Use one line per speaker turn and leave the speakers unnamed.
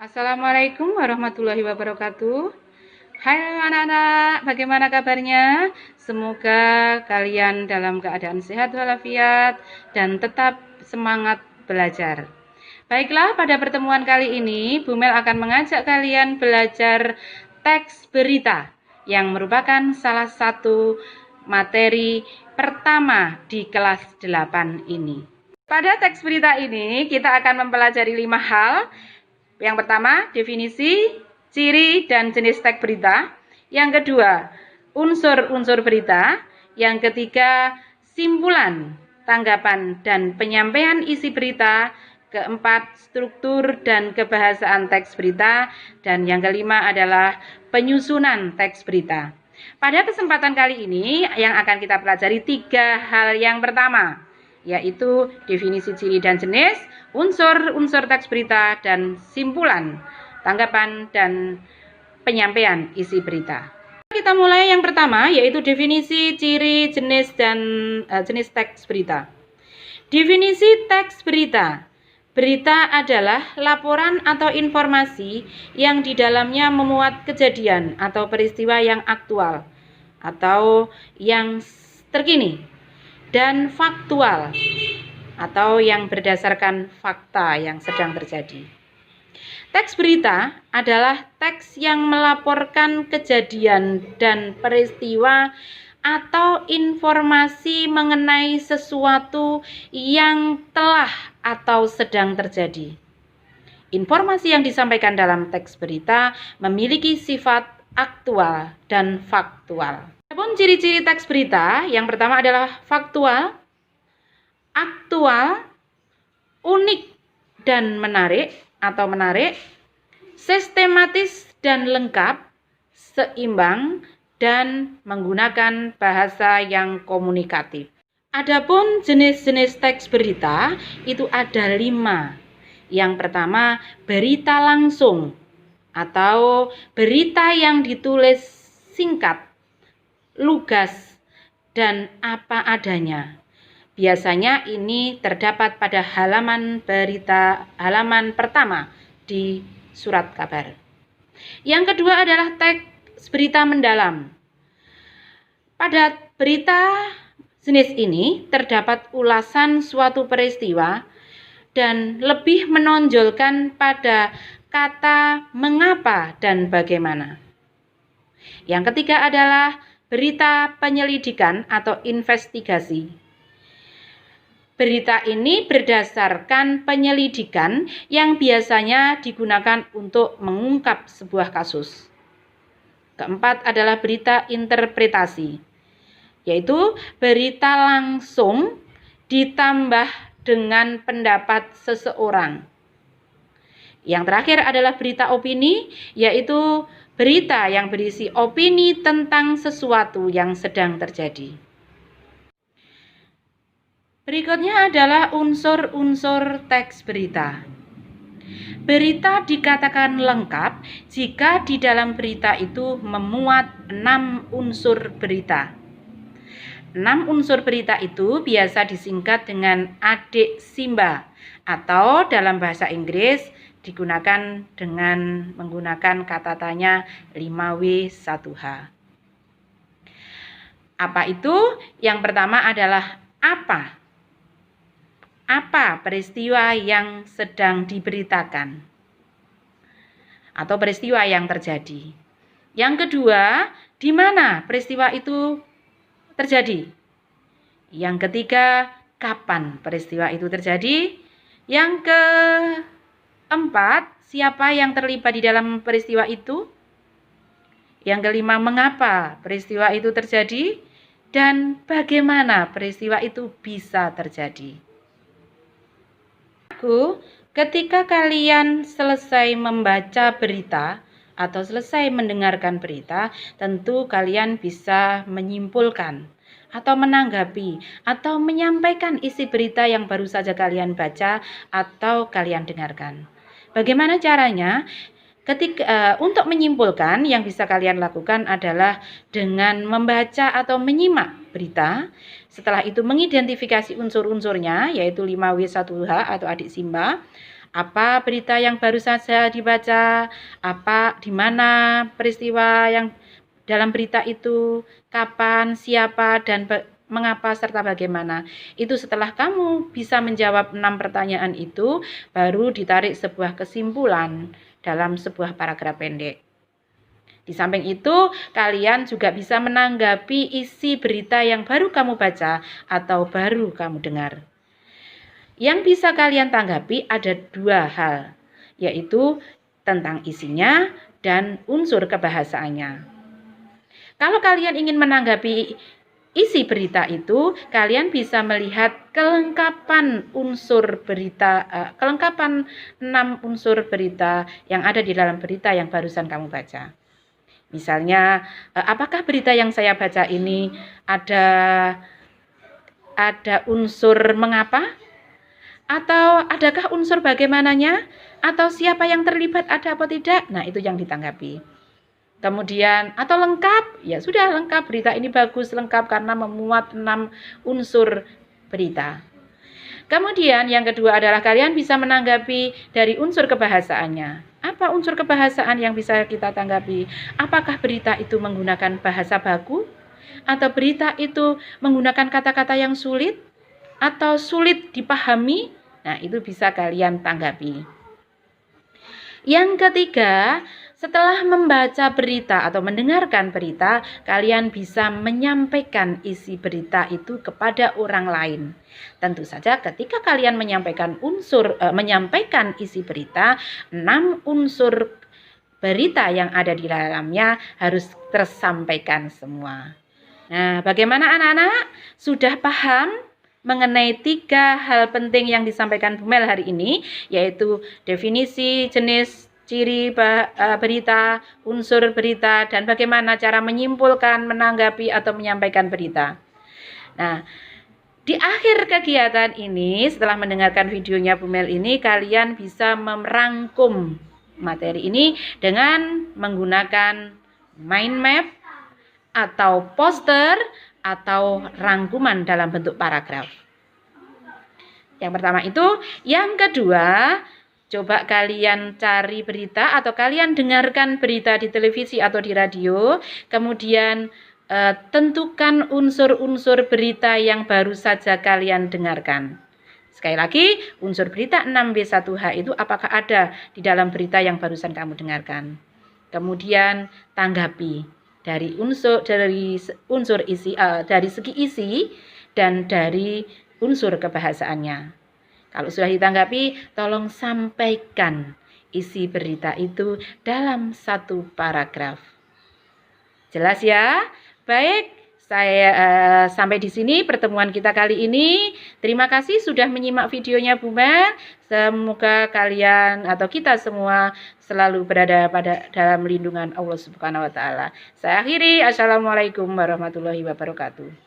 Assalamualaikum warahmatullahi wabarakatuh. Hai anak-anak, bagaimana kabarnya? Semoga kalian dalam keadaan sehat walafiat dan tetap semangat belajar. Baiklah, pada pertemuan kali ini Bu Mel akan mengajak kalian belajar teks berita yang merupakan salah satu materi pertama di kelas 8 ini. Pada teks berita ini kita akan mempelajari 5 hal. Yang pertama, definisi, ciri, dan jenis teks berita. Yang kedua, unsur-unsur berita. Yang ketiga, simpulan, tanggapan, dan penyampaian isi berita. Keempat, struktur dan kebahasaan teks berita. Dan yang kelima adalah penyusunan teks berita. Pada kesempatan kali ini yang akan kita pelajari 3 hal. Yang pertama, yaitu definisi ciri dan jenis, unsur-unsur teks berita, dan simpulan, tanggapan, dan penyampaian isi berita. Kita mulai yang pertama, yaitu definisi ciri, jenis, dan jenis teks berita. Definisi teks berita. Berita adalah laporan atau informasi yang di dalamnya memuat kejadian atau peristiwa yang aktual atau yang terkini dan faktual atau yang berdasarkan fakta yang sedang terjadi. Teks berita adalah teks yang melaporkan kejadian dan peristiwa atau informasi mengenai sesuatu yang telah atau sedang terjadi. Informasi yang disampaikan dalam teks berita memiliki sifat aktual dan faktual. Adapun ciri-ciri teks berita, yang pertama adalah faktual, aktual, unik dan menarik atau menarik, sistematis dan lengkap, seimbang, dan menggunakan bahasa yang komunikatif. Adapun jenis-jenis teks berita itu ada 5. Yang pertama, berita langsung atau berita yang ditulis singkat, lugas, dan apa adanya. Biasanya ini terdapat pada halaman pertama di surat kabar. Yang kedua adalah teks berita mendalam. Pada berita jenis ini terdapat ulasan suatu peristiwa dan lebih menonjolkan pada kata mengapa dan bagaimana. Yang ketiga adalah berita penyelidikan atau investigasi. Berita ini berdasarkan penyelidikan yang biasanya digunakan untuk mengungkap sebuah kasus. Keempat adalah berita interpretasi, yaitu berita langsung ditambah dengan pendapat seseorang. Yang terakhir adalah berita opini, yaitu berita yang berisi opini tentang sesuatu yang sedang terjadi. Berikutnya adalah unsur-unsur teks berita. Berita dikatakan lengkap jika di dalam berita itu memuat 6 unsur berita. 6 unsur berita itu biasa disingkat dengan adik Simba atau dalam bahasa Inggris digunakan dengan menggunakan kata tanya 5W1H. Apa itu? Yang pertama adalah apa? Apa peristiwa yang sedang diberitakan atau peristiwa yang terjadi. Yang kedua, di mana peristiwa itu terjadi. Yang ketiga, kapan peristiwa itu terjadi. Yang keempat, siapa yang terlibat di dalam peristiwa itu. Yang kelima, mengapa peristiwa itu terjadi dan bagaimana peristiwa itu bisa terjadi. Ketika kalian selesai membaca berita atau selesai mendengarkan berita, tentu kalian bisa menyimpulkan atau menanggapi atau menyampaikan isi berita yang baru saja kalian baca atau kalian dengarkan. Bagaimana caranya? Untuk menyimpulkan, yang bisa kalian lakukan adalah dengan membaca atau menyimak berita. Setelah itu mengidentifikasi unsur-unsurnya, yaitu 5W1H atau adik Simba. Apa berita yang baru saja dibaca, di mana peristiwa yang dalam berita itu, kapan, siapa, dan mengapa, serta bagaimana. Itu setelah kamu bisa menjawab 6 pertanyaan itu, baru ditarik sebuah kesimpulan dalam sebuah paragraf pendek. Di samping itu, kalian juga bisa menanggapi isi berita yang baru kamu baca atau baru kamu dengar. Yang bisa kalian tanggapi ada 2 hal, yaitu tentang isinya dan unsur kebahasaannya. Kalau kalian ingin menanggapi isi berita itu, kalian bisa melihat kelengkapan 6 unsur berita yang ada di dalam berita yang barusan kamu baca. Misalnya, apakah berita yang saya baca ini ada unsur mengapa? Atau adakah unsur bagaimananya? Atau siapa yang terlibat, ada atau tidak? Nah, itu yang ditanggapi. Kemudian, atau lengkap? Ya sudah, lengkap. Berita ini bagus, lengkap karena memuat 6 unsur berita. Kemudian yang kedua adalah kalian bisa menanggapi dari unsur kebahasaannya. Apa unsur kebahasaan yang bisa kita tanggapi? Apakah berita itu menggunakan bahasa baku? Atau berita itu menggunakan kata-kata yang sulit? Atau sulit dipahami? Nah, itu bisa kalian tanggapi. Yang ketiga, setelah membaca berita atau mendengarkan berita, kalian bisa menyampaikan isi berita itu kepada orang lain. Tentu saja ketika kalian menyampaikan isi berita, 6 unsur berita yang ada di dalamnya harus tersampaikan semua. Nah, bagaimana anak-anak? Sudah paham mengenai 3 hal penting yang disampaikan Bu Mel hari ini, yaitu definisi, jenis, ciri berita, unsur berita, dan bagaimana cara menyimpulkan, menanggapi, atau menyampaikan berita. Nah, di akhir kegiatan ini, setelah mendengarkan videonya Bu Mel ini, kalian bisa merangkum materi ini dengan menggunakan mind map, atau poster, atau rangkuman dalam bentuk paragraf. Yang pertama itu. Yang kedua, coba kalian cari berita atau kalian dengarkan berita di televisi atau di radio. Kemudian tentukan unsur-unsur berita yang baru saja kalian dengarkan. Sekali lagi, unsur berita 6B1H itu apakah ada di dalam berita yang barusan kamu dengarkan. Kemudian tanggapi dari segi isi dan dari unsur kebahasaannya. Kalau sudah ditanggapi, tolong sampaikan isi berita itu dalam 1 paragraf. Jelas ya? Baik, saya sampai di sini pertemuan kita kali ini. Terima kasih sudah menyimak videonya Bu Mel. Semoga kalian atau kita semua selalu berada dalam lindungan Allah Subhanahu wa taala. Saya akhiri. Assalamualaikum warahmatullahi wabarakatuh.